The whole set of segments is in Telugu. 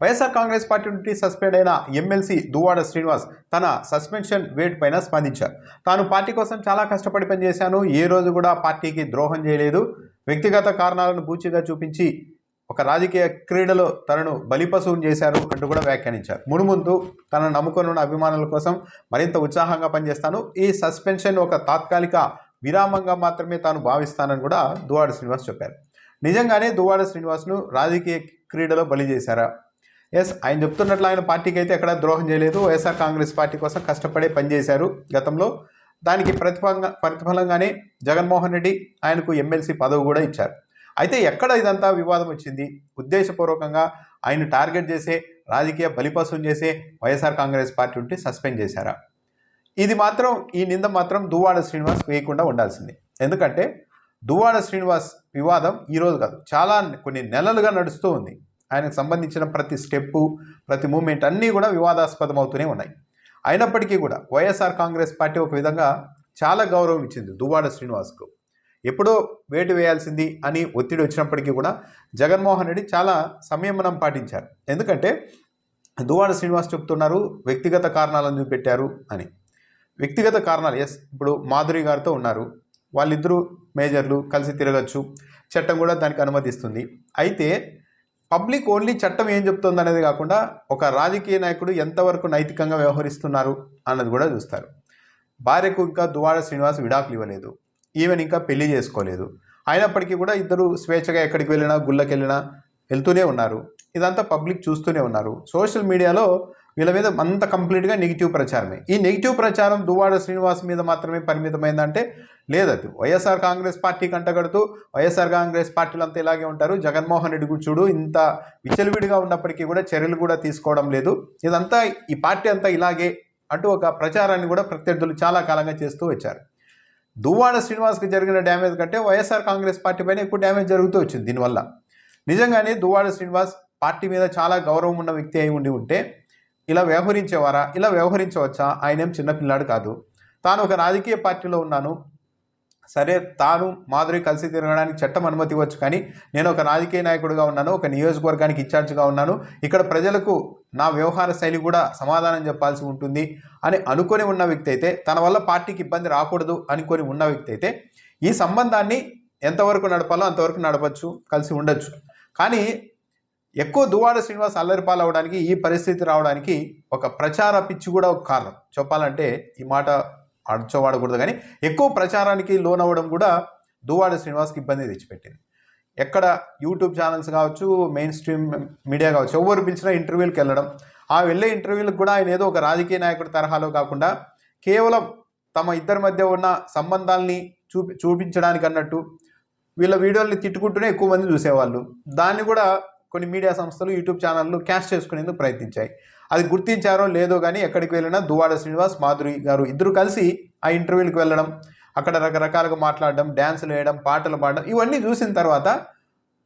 వైఎస్ఆర్ కాంగ్రెస్ పార్టీ నుండి సస్పెండ్ అయిన ఎమ్మెల్సీ దువ్వాడ శ్రీనివాస్ తన సస్పెన్షన్ వేట్ పైన స్పందించారు. తాను పార్టీ కోసం చాలా కష్టపడి పనిచేశాను, ఏ రోజు కూడా పార్టీకి ద్రోహం చేయలేదు, వ్యక్తిగత కారణాలను బూచిగా చూపించి ఒక రాజకీయ క్రీడలో తనను బలిపశువును చేశారు అంటూ కూడా వ్యాఖ్యానించారు. మునుముందు తనను నమ్ముకొని ఉన్న అభిమానుల కోసం మరింత ఉత్సాహంగా పనిచేస్తాను, ఈ సస్పెన్షన్ ఒక తాత్కాలిక విరామంగా మాత్రమే తాను భావిస్తానని కూడా దువ్వాడ శ్రీనివాస్ చెప్పారు. నిజంగానే దువ్వాడ శ్రీనివాస్ను రాజకీయ క్రీడలో బలి చేశారా? ఎస్, ఆయన చెప్తున్నట్లు ఆయన పార్టీకి అయితే ఎక్కడా ద్రోహం చేయలేదు, వైఎస్ఆర్ కాంగ్రెస్ పార్టీ కోసం కష్టపడే పనిచేశారు గతంలో. దానికి ప్రతిఫలంగానే జగన్మోహన్ రెడ్డి ఆయనకు ఎమ్మెల్సీ పదవి కూడా ఇచ్చారు. అయితే ఎక్కడ ఇదంతా వివాదం వచ్చింది? ఉద్దేశపూర్వకంగా ఆయన టార్గెట్ చేసే, రాజకీయ బలిపశువుని చేసే వైఎస్ఆర్ కాంగ్రెస్ పార్టీ ఉంటే సస్పెండ్ చేశారా? ఇది మాత్రం, ఈ నింద మాత్రం దువ్వాడ శ్రీనివాస్ వేయకుండా ఉండాల్సింది. ఎందుకంటే దువ్వాడ శ్రీనివాస్ వివాదం ఈరోజు కాదు, చాలా కొన్ని నెలలుగా నడుస్తూ ఉంది. ఆయనకు సంబంధించిన ప్రతి స్టెప్పు, ప్రతి మూమెంట్ అన్నీ కూడా వివాదాస్పదం అవుతూనే ఉన్నాయి. అయినప్పటికీ కూడా వైఎస్ఆర్ కాంగ్రెస్ పార్టీ ఒక విధంగా చాలా గౌరవం ఇచ్చింది దువ్వాడ శ్రీనివాస్కు. ఎప్పుడో వేటు వేయాల్సింది అని ఒత్తిడి వచ్చినప్పటికీ కూడా జగన్మోహన్ రెడ్డి చాలా సంయమనం పాటించారు. ఎందుకంటే దువ్వాడ శ్రీనివాస్ చెప్తున్నారు వ్యక్తిగత కారణాలను చూపెట్టారు అని. వ్యక్తిగత కారణాలు, ఎస్, ఇప్పుడు మాధురి గారితో ఉన్నారు, వాళ్ళిద్దరూ మేజర్లు, కలిసి తిరగచ్చు, చట్టం కూడా దానికి అనుమతిస్తుంది. అయితే పబ్లిక్ ఓన్లీ చట్టం ఏం చెప్తుంది అనేది కాకుండా ఒక రాజకీయ నాయకుడు ఎంతవరకు నైతికంగా వ్యవహరిస్తున్నారు అన్నది కూడా చూస్తారు. భార్యకు ఇంకా దువ్వాడ శ్రీనివాస్ విడాకులు ఇవ్వలేదు, ఈవెన్ ఇంకా పెళ్లి చేసుకోలేదు. అయినప్పటికీ కూడా ఇద్దరు స్వేచ్ఛగా ఎక్కడికి వెళ్ళినా, గుళ్ళకి వెళ్ళినా వెళ్తూనే ఉన్నారు. ఇదంతా పబ్లిక్ చూస్తూనే ఉన్నారు. సోషల్ మీడియాలో వీళ్ళ మీద అంత కంప్లీట్గా నెగిటివ్ ప్రచారమే. ఈ నెగిటివ్ ప్రచారం దువ్వాడ శ్రీనివాస్ మీద మాత్రమే పరిమితమైందంటే లేదది. వైఎస్ఆర్ కాంగ్రెస్ పార్టీకి అంటగడుతూ వైఎస్ఆర్ కాంగ్రెస్ పార్టీలు అంతా ఇలాగే ఉంటారు, జగన్మోహన్ రెడ్డి చూడు ఇంత విచలవిడిగా ఉన్నప్పటికీ కూడా చర్యలు కూడా తీసుకోవడం లేదు, ఇదంతా ఈ పార్టీ అంతా ఇలాగే అంటూ ఒక ప్రచారాన్ని కూడా ప్రత్యర్థులు చాలా కాలంగా చేస్తూ వచ్చారు. దువ్వాడ శ్రీనివాస్కి జరిగిన డ్యామేజ్ కంటే వైఎస్ఆర్ కాంగ్రెస్ పార్టీ పైన ఎక్కువ డ్యామేజ్ జరుగుతూ వచ్చింది. దీనివల్ల నిజంగానే దువ్వాడ శ్రీనివాస్ పార్టీ మీద చాలా గౌరవం ఉన్న వ్యక్తి అయి ఉంటే ఇలా వ్యవహరించేవారా? ఇలా వ్యవహరించవచ్చా? ఆయనేం చిన్నపిల్లాడు కాదు. తాను ఒక రాజకీయ పార్టీలో ఉన్నాను, సరే తాను మాధురి కలిసి తిరగడానికి చట్టం అనుమతి ఇవ్వచ్చు, కానీ నేను ఒక రాజకీయ నాయకుడిగా ఉన్నాను, ఒక నియోజకవర్గానికి ఇన్ఛార్జిగా ఉన్నాను, ఇక్కడ ప్రజలకు నా వ్యవహార శైలి కూడా సమాధానం చెప్పాల్సి ఉంటుంది అని అనుకొని ఉన్న వ్యక్తి అయితే, తన వల్ల పార్టీకి ఇబ్బంది రాకూడదు అనుకొని ఉన్న వ్యక్తి అయితే ఈ సంబంధాన్ని ఎంతవరకు నడపాలో అంతవరకు నడపచ్చు, కలిసి ఉండొచ్చు. కానీ ఎక్కువ దువ్వాడ శ్రీనివాస్ అల్లరిపాలు అవడానికి, ఈ పరిస్థితి రావడానికి ఒక ప్రచార పిచ్చి కూడా ఒక కారణం. చెప్పాలంటే ఈ మాట అడ్చవాడకూడదు, కానీ ఎక్కువ ప్రచారానికి లోనవ్వడం కూడా దువ్వాడ శ్రీనివాస్కి ఇబ్బంది తెచ్చిపెట్టింది. ఎక్కడ యూట్యూబ్ ఛానల్స్ కావచ్చు, మెయిన్ స్ట్రీమ్ మీడియా కావచ్చు, ఎవరు పిలిచినా ఇంటర్వ్యూలకు వెళ్ళడం, ఆ వెళ్ళే ఇంటర్వ్యూలకు కూడా ఆయన ఏదో ఒక రాజకీయ నాయకుడి తరహాలో కాకుండా కేవలం తమ ఇద్దరి మధ్య ఉన్న సంబంధాలని చూపించడానికి అన్నట్టు వీళ్ళ వీడియోల్ని తిట్టుకుంటూనే ఎక్కువ మంది చూసేవాళ్ళు. దాన్ని కూడా కొన్ని మీడియా సంస్థలు, యూట్యూబ్ ఛానళ్ళు క్యాష్ చేసుకునేందుకు ప్రయత్నించాయి. అది గుర్తించారో లేదో కానీ ఎక్కడికి వెళ్ళినా దువ్వాడ శ్రీనివాస్, మాధురి గారు ఇద్దరు కలిసి ఆ ఇంటర్వ్యూలకు వెళ్ళడం, అక్కడ రకరకాలుగా మాట్లాడడం, డ్యాన్సులు వేయడం, పాటలు పాడడం, ఇవన్నీ చూసిన తర్వాత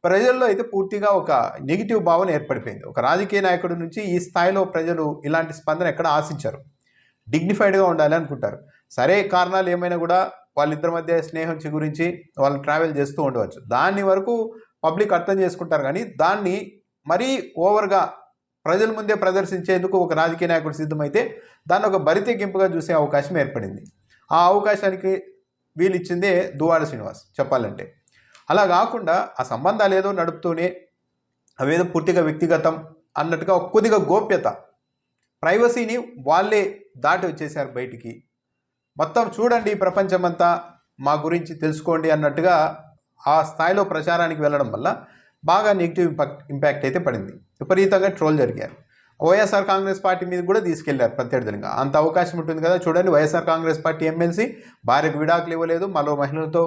ప్రజల్లో అయితే పూర్తిగా ఒక నెగిటివ్ భావన ఏర్పడిపోయింది. ఒక రాజకీయ నాయకుడి నుంచి ఈ స్థాయిలో ప్రజలు ఇలాంటి స్పందన ఎక్కడ ఆశించారు. డిగ్నిఫైడ్గా ఉండాలి అనుకుంటారు. సరే, కారణాలు ఏమైనా కూడా వాళ్ళిద్దరి మధ్య స్నేహం గురించి వాళ్ళు ట్రావెల్ చేస్తూ ఉండవచ్చు, దాని వరకు పబ్లిక్ అర్థం చేసుకుంటారు. కానీ దాన్ని మరీ ఓవర్గా ప్రజల ముందే ప్రదర్శించేందుకు ఒక రాజకీయ నాయకుడు సిద్ధమైతే దాన్ని ఒక బరితెగింపుగా చూసే అవకాశం ఏర్పడింది. ఆ అవకాశానికి వీలిచ్చిందే దువ్వాడ శ్రీనివాస్ చెప్పాలంటే. అలా కాకుండా ఆ సంబంధాలు ఏదో నడుపుతూనే అవేదో పూర్తిగా వ్యక్తిగతం అన్నట్టుగా కొద్దిగా గోప్యత, ప్రైవసీని వాళ్ళే దాటి వచ్చేసారు బయటికి. మొత్తం చూడండి, ప్రపంచమంతా మా గురించి తెలుసుకోండి అన్నట్టుగా ఆ స్థాయిలో ప్రచారానికి వెళ్ళడం వల్ల బాగా నెగిటివ్ ఇంపాక్ట్ అయితే పడింది. విపరీతంగా ట్రోల్ జరిగారు. వైఎస్ఆర్ కాంగ్రెస్ పార్టీ మీద కూడా తీసుకెళ్లారు ప్రత్యర్థులుగా. అంత అవకాశం ఉంటుంది కదా, చూడండి వైఎస్ఆర్ కాంగ్రెస్ పార్టీ ఎమ్మెల్సీ భార్యకు విడాకులు ఇవ్వలేదు, మరో మహిళలతో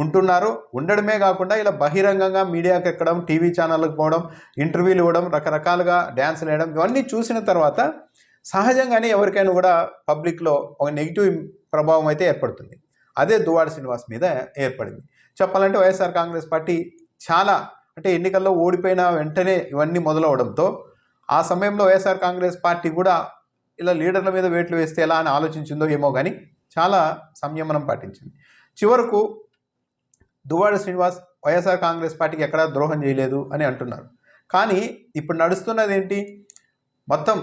ఉంటున్నారు, ఉండడమే కాకుండా ఇలా బహిరంగంగా మీడియాకి ఎక్కడం, టీవీ ఛానళ్ళకు పోవడం, ఇంటర్వ్యూలు ఇవ్వడం, రకరకాలుగా డ్యాన్సులు వేయడం, ఇవన్నీ చూసిన తర్వాత సహజంగానే ఎవరికైనా కూడా పబ్లిక్లో ఒక నెగిటివ్ ప్రభావం అయితే ఏర్పడుతుంది. అదే దువ్వాడ శ్రీనివాస్ మీద ఏర్పడింది. చెప్పాలంటే వైఎస్ఆర్ కాంగ్రెస్ పార్టీ చాలా, అంటే ఎన్నికల్లో ఓడిపోయిన వెంటనే ఇవన్నీ మొదలవడంతో ఆ సమయంలో వైఎస్ఆర్ కాంగ్రెస్ పార్టీ కూడా ఇలా లీడర్ల మీద వేట్లు వేస్తే ఎలా అని ఆలోచించిందో ఏమో కానీ చాలా సంయమనం పాటించింది. చివరకు దువ్వాడ శ్రీనివాస్ వైఎస్ఆర్ కాంగ్రెస్ పార్టీకి ఎక్కడా ద్రోహం చేయలేదు అని అంటున్నారు. కానీ ఇప్పుడు నడుస్తున్నది ఏంటి, మొత్తం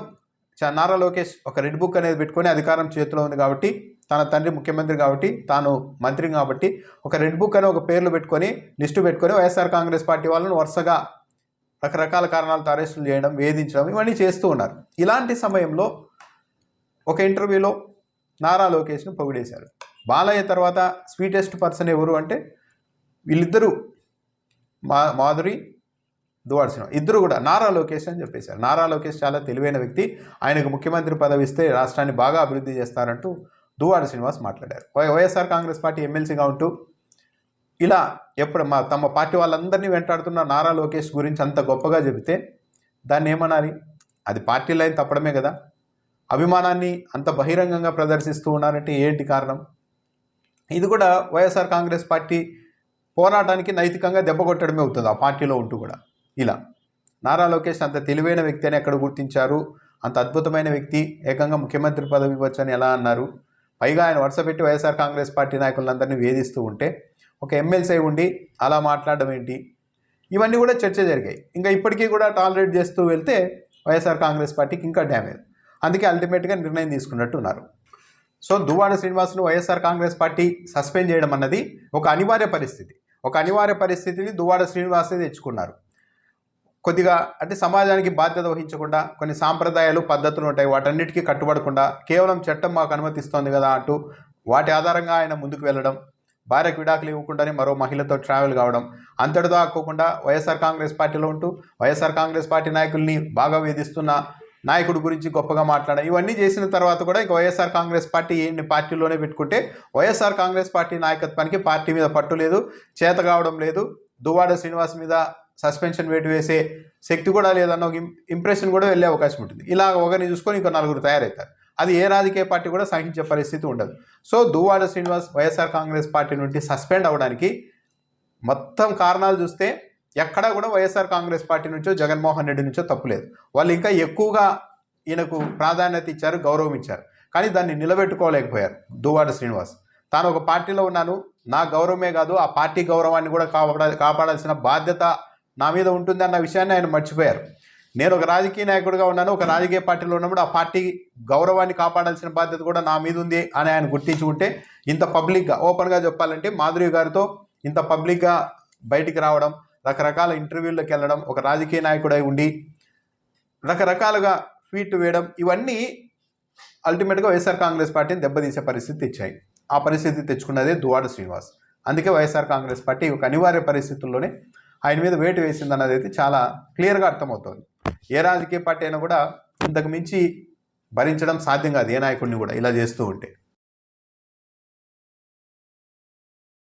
నారా లోకేష్ ఒక రెడ్ బుక్ అనేది పెట్టుకొని అధికారం చేతిలో ఉంది కాబట్టి, తన తండ్రి ముఖ్యమంత్రి కాబట్టి, తాను మంత్రి కాబట్టి ఒక రెడ్ బుక్ అని ఒక పేర్లు పెట్టుకొని లిస్టు పెట్టుకొని వైఎస్ఆర్ కాంగ్రెస్ పార్టీ వాళ్ళను వరుసగా రకరకాల కారణాలతో అరెస్టులు చేయడం, వేధించడం ఇవన్నీ చేస్తూ ఉన్నారు. ఇలాంటి సమయంలో ఒక ఇంటర్వ్యూలో నారా లోకేష్ను పొగిడేశారు. బాలయ్య తర్వాత స్వీటెస్ట్ పర్సన్ ఎవరు అంటే వీళ్ళిద్దరూ, మాధురి, దువ్వాడ శ్రీనివాస్ ఇద్దరు కూడా నారా లోకేష్ అని చెప్పేశారు. నారా లోకేష్ చాలా తెలివైన వ్యక్తి, ఆయనకు ముఖ్యమంత్రి పదవి ఇస్తే రాష్ట్రాన్ని బాగా అభివృద్ధి చేస్తారంటూ దువ్వాడ శ్రీనివాస్ మాట్లాడారు. వైఎస్ఆర్ కాంగ్రెస్ పార్టీ ఎమ్మెల్సీగా ఉంటూ ఇలా ఎప్పుడు తమ పార్టీ వాళ్ళందరినీ వెంటాడుతున్న నారా లోకేష్ గురించి అంత గొప్పగా చెబితే దాన్ని ఏమనాలి? అది పార్టీ లైన్ తప్పడమే కదా. అభిమానాన్ని అంత బహిరంగంగా ప్రదర్శిస్తూ ఉన్నారంటే ఏంటి కారణం? ఇది కూడా వైఎస్ఆర్ కాంగ్రెస్ పార్టీ పోరాటానికి నైతికంగా దెబ్బ కొట్టడమే అవుతుంది ఆ పార్టీలో ఉంటూ కూడా. ఇలా నారా లోకేష్ అంత తెలివైన వ్యక్తి అని ఎక్కడ గుర్తించారు? అంత అద్భుతమైన వ్యక్తి, ఏకంగా ముఖ్యమంత్రి పదవి ఇవ్వచ్చని ఎలా అన్నారు? పైగా ఆయన వరుస పెట్టి వైఎస్ఆర్ కాంగ్రెస్ పార్టీ నాయకులందరినీ వేధిస్తూ ఉంటే ఒక ఎమ్మెల్సీ ఉండి అలా మాట్లాడడం ఏంటి? ఇవన్నీ కూడా చర్చ జరిగాయి. ఇంకా ఇప్పటికీ కూడా టాలరేట్ చేస్తూ వెళ్తే వైఎస్ఆర్ కాంగ్రెస్ పార్టీకి ఇంకా డ్యామేజ్. అందుకే అల్టిమేట్గా నిర్ణయం తీసుకున్నట్టు ఉన్నారు. సో దువ్వాడ శ్రీనివాస్ను వైఎస్ఆర్ కాంగ్రెస్ పార్టీ సస్పెండ్ చేయడం అన్నది ఒక అనివార్య పరిస్థితి. ఒక అనివార్య పరిస్థితిని దువ్వాడ శ్రీనివాసే తెచ్చుకున్నారు. కొద్దిగా అంటే సమాజానికి బాధ్యత వహించకుండా, కొన్ని సాంప్రదాయాలు పద్ధతులు ఉంటాయి, వాటన్నిటికీ కట్టుబడకుండా కేవలం చట్టం మాకు అనుమతిస్తోంది కదా అంటూ వాటి ఆధారంగా ఆయన ముందుకు వెళ్ళడం, భార్యకు విడాకులు ఇవ్వకుండానే మరో మహిళతో ట్రావెల్ కావడం, అంతటితో ఆక్కోకుండా వైఎస్ఆర్ కాంగ్రెస్ పార్టీలో ఉంటూ వైఎస్ఆర్ కాంగ్రెస్ పార్టీ నాయకుల్ని బాగా వేధిస్తున్న నాయకుడి గురించి గొప్పగా మాట్లాడడం, ఇవన్నీ చేసిన తర్వాత కూడా ఇక వైఎస్ఆర్ కాంగ్రెస్ పార్టీ పార్టీలోనే పెట్టుకుంటే వైఎస్ఆర్ కాంగ్రెస్ పార్టీ నాయకత్వానికి పార్టీ మీద పట్టు లేదు, చేత కావడం లేదు, దువ్వాడ శ్రీనివాస్ మీద సస్పెన్షన్ వేటు వేసే శక్తి కూడా లేదన్న ఒక ఇంప్రెషన్ కూడా వెళ్ళే అవకాశం ఉంటుంది. ఇలా ఒకరిని చూసుకొని ఇంకో నలుగురు తయారవుతారు. అది ఏ రాజకీయ పార్టీ కూడా సహించే పరిస్థితి ఉండదు. సో దువ్వాడ శ్రీనివాస్ వైఎస్ఆర్ కాంగ్రెస్ పార్టీ నుండి సస్పెండ్ అవ్వడానికి మొత్తం కారణాలు చూస్తే ఎక్కడా కూడా వైఎస్ఆర్ కాంగ్రెస్ పార్టీ నుంచో జగన్మోహన్ రెడ్డి నుంచో తప్పులేదు. వాళ్ళు ఇంకా ఎక్కువగా ఈయనకు ప్రాధాన్యత ఇచ్చారు, గౌరవం ఇచ్చారు. కానీ దాన్ని నిలబెట్టుకోలేకపోయారు దువ్వాడ శ్రీనివాస్. తాను ఒక పార్టీలో ఉన్నాను, నా గౌరవమే కాదు ఆ పార్టీ గౌరవాన్ని కూడా కాపాడాల్సిన బాధ్యత నా మీద ఉంటుంది అన్న విషయాన్ని ఆయన మర్చిపోయారు. నేను ఒక రాజకీయ నాయకుడిగా ఉన్నాను, ఒక రాజకీయ పార్టీలో ఉన్నప్పుడు ఆ పార్టీ గౌరవాన్ని కాపాడాల్సిన బాధ్యత కూడా నా మీద ఉంది అని ఆయన గుర్తించుకుంటే ఇంత పబ్లిక్గా, ఓపెన్గా చెప్పాలంటే మాధురి గారితో ఇంత పబ్లిక్గా బయటికి రావడం, రకరకాల ఇంటర్వ్యూల్లోకి వెళ్ళడం, ఒక రాజకీయ నాయకుడై ఉండి రకరకాలుగా ట్వీట్ వేయడం, ఇవన్నీ అల్టిమేట్గా వైఎస్ఆర్ కాంగ్రెస్ పార్టీని దెబ్బతీసే పరిస్థితి తెచ్చాయి. ఆ పరిస్థితి తెచ్చుకున్నదే దువ్వాడ శ్రీనివాస్. అందుకే వైఎస్ఆర్ కాంగ్రెస్ పార్టీ ఒక అనివార్య పరిస్థితుల్లోనే ఆయన మీద వేటు వేసిందన్నది అయితే చాలా క్లియర్గా అర్థమవుతుంది. ఏ రాజకీయ పార్టీ అయినా కూడా ఇంతకు మించి భరించడం సాధ్యం కాదు, ఏ నాయకుడిని కూడా ఇలా చేస్తూ ఉంటే.